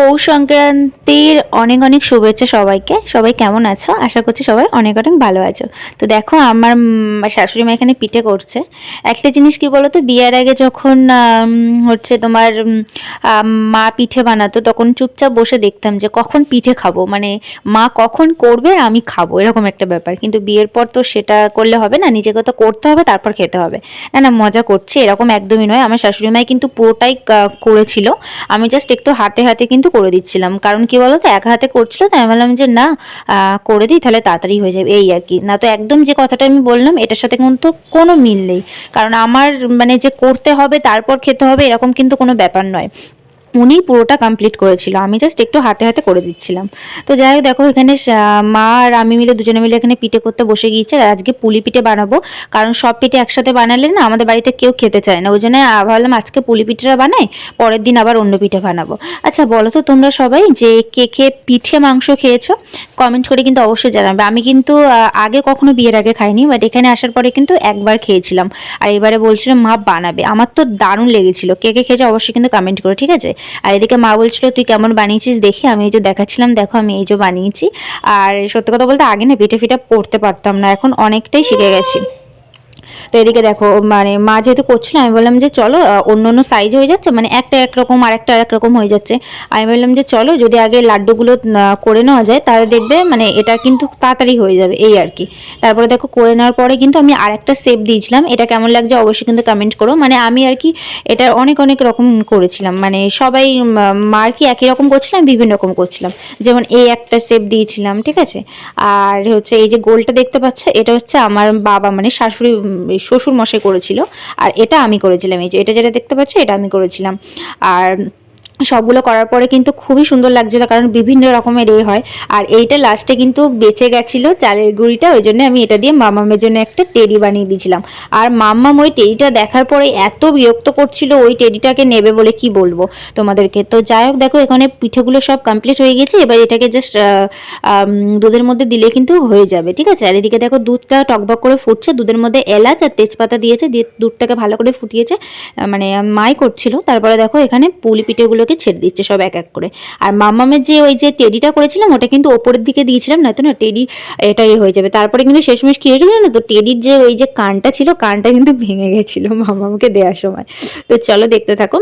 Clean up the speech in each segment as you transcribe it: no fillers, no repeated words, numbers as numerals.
পৌষ সংক্রান্তির অনেক অনেক শুভেচ্ছা সবাইকে। সবাই কেমন আছো? আশা করছি সবাই অনেক অনেক ভালো আছো। তো দেখো আমার শাশুড়ি মা এখানে পিঠে করছে। একটা জিনিস কি বলো তো, বিয়ের আগে যখন হচ্ছে তোমার মা পিঠে বানাতো তখন চুপচাপ বসে দেখতাম যে কখন পিঠে খাবো, মানে মা কখন করবে আর আমি খাবো, এরকম একটা ব্যাপার। কিন্তু বিয়ের পর তো সেটা করলে হবে না, নিজেকে তো করতে হবে, তারপর খেতে হবে। না না, মজা করছি এরকম একদমই নয়। আমার শাশুড়ি মাই কিন্তু পুরোটাই করেছিল, আমি জাস্ট একটু হাতে হাতে কিন্তু করে দিচ্ছিলাম। কারণ কি বলতো, এক হাতে করছিল, তাই আমি বললাম যে না, করে দিই তাহলে তাড়াতাড়ি হয়ে যাবে, এই আর কি। না তো একদম যে কথাটা আমি বললাম এটার সাথে কিন্তু কোনো মিল নেই। কারণ আমার মানে যে করতে হবে তারপর খেতে হবে এরকম কিন্তু কোনো ব্যাপার নয়। উনি পুরোটা কমপ্লিট করেছিল, আমি জাস্ট একটু হাতে হাতে করে দিচ্ছিলাম। তো যাই হোক, দেখো এখানে মা আর আমি মিলে দুজনে মিলে এখানে পিঠে করতে বসে গিয়েছে। আর আজকে পুলি পিঠে বানাবো, কারণ সব পিঠে একসাথে বানালে না আমাদের বাড়িতে কেউ খেতে চায় না। ওই জন্য ভাবলাম আজকে পুলি পিঠেটা বানাই, পরের দিন আবার অন্য পিঠে বানাবো। আচ্ছা বলো তো তোমরা সবাই যে কে কে পিঠে মাংস খেয়েছো, কমেন্ট করে কিন্তু অবশ্যই জানাবে। আমি কিন্তু আগে কখনো বিয়ের আগে খাইনি, বাট এখানে আসার পরে কিন্তু একবার খেয়েছিলাম। আর এবারে বলছিল মা বানাবে, আমার তো দারুণ লেগেছিল। কে কে খেয়েছো অবশ্যই কিন্তু কমেন্ট করো, ঠিক আছে? আর এদিকে মা বলছিল তুই কেমন বানিয়েছিস দেখি, আমি এই যে দেখাচ্ছিলাম, দেখো আমি এই যে বানিয়েছি। আর সত্যি কথা বলতে আগে না পিঠে ফিটা পড়তে পারতাম না, এখন অনেকটাই শিখে গেছি। তো এদিকে দেখো মানে মা যেহেতু করছিল, আমি বললাম যে চলো, অন্য অন্য সাইজ হয়ে যাচ্ছে, মানে একটা একরকম আর একটা একরকম হয়ে যাচ্ছে। আমি বললাম যে চলো যদি আগে লাড্ডুগুলো করে নেওয়া যায় তাহলে দেখবে মানে এটা কিন্তু তাড়াতাড়ি হয়ে যাবে, এই আর কি। তারপরে দেখো করে নেওয়ার পরে কিন্তু আমি আরেকটা শেপ দিয়েছিলাম, এটা কেমন লাগছে অবশ্যই কিন্তু কমেন্ট করো। মানে আমি আর কি এটা অনেক অনেক রকম করেছিলাম, মানে সবাই মা আর কি একই রকম করছিলাম, আমি বিভিন্ন রকম করছিলাম। যেমন এই একটা শেপ দিয়েছিলাম, ঠিক আছে। আর হচ্ছে এই যে গোলটা দেখতে পাচ্ছ, এটা হচ্ছে আমার বাবা মানে শাশুড়ি শ্বশুর মশাই করেছিল। আর এটা আমি করেছিলাম, এই যে এটা যেটা দেখতে পাচ্ছ এটা আমি করেছিলাম। আর সবগুলো করার পরে কিন্তু খুবই সুন্দর লাগছিল, কারণ বিভিন্ন রকমের হয়। আর এইটা লাস্টে কিন্তু বেঁচে গেছিল চালের গুঁড়িটা, ওই জন্য আমি এটা দিয়ে মামামের জন্য একটা টেডি বানিয়ে দিয়েছিলাম। আর মাম্মাম ওই টেডিটা দেখার পরে এত বিরক্ত করছিল ওই টেডিটাকে নেবে বলে, কি বলবো তোমাদেরকে। তো যাই হোক, দেখো এখানে পিঠেগুলো সব কমপ্লিট হয়ে গেছে, এবার এটাকে জাস্ট দুধের মধ্যে দিলে কিন্তু হয়ে যাবে, ঠিক আছে। আর এদিকে দেখো দুধটা টকবক করে ফুটছে, দুধের মধ্যে এলাচ আর তেজপাতা দিয়েছে, দিয়ে দুধটাকে ভালো করে ফুটিয়েছে, মানে মাই করছিল। তারপরে দেখো এখানে পুলি পিঠেগুলোকে ছেড়ে দিচ্ছে সব এক এক করে। আর মামামের যে ওই যে টেডিটা করেছিলাম ওটা কিন্তু ওপরের দিকে দিয়েছিলাম, না তো না টেডি এটাই হয়ে যাবে। তারপরে কিন্তু শেষমেশ কি হয়েছিল না, তো টেডির যে ওই যে কানটা ছিল, কানটা কিন্তু ভেঙে গেছিল মামামকে দেওয়ার সময়। তো চলো দেখতে থাকো।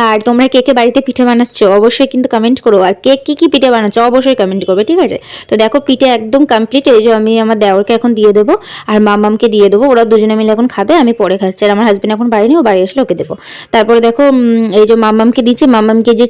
আর তোমরা কে কে বাড়িতে পিঠে বানাচ্ছ অবশ্যই কিন্তু কমেন্ট করো, আর কে কি কি পিঠে বানাচ্ছ অবশ্যই কমেন্ট করবে, ঠিক আছে। তো দেখো পিঠে একদম কমপ্লিট, এই যে আমি আমার দেওরকে এখন দিয়ে দেবো আর মামামকে দিয়ে দেবো, ওরা দুজনে মিলে এখন খাবে, আমি পরে খাচ্ছি। আর আমার হাজবেন্ড এখন বাড়ি নেই, ও বাড়ি আসলে ওকে দেবো। তারপরে দেখো এই যে মামামকে দিচ্ছি, মামামকে যে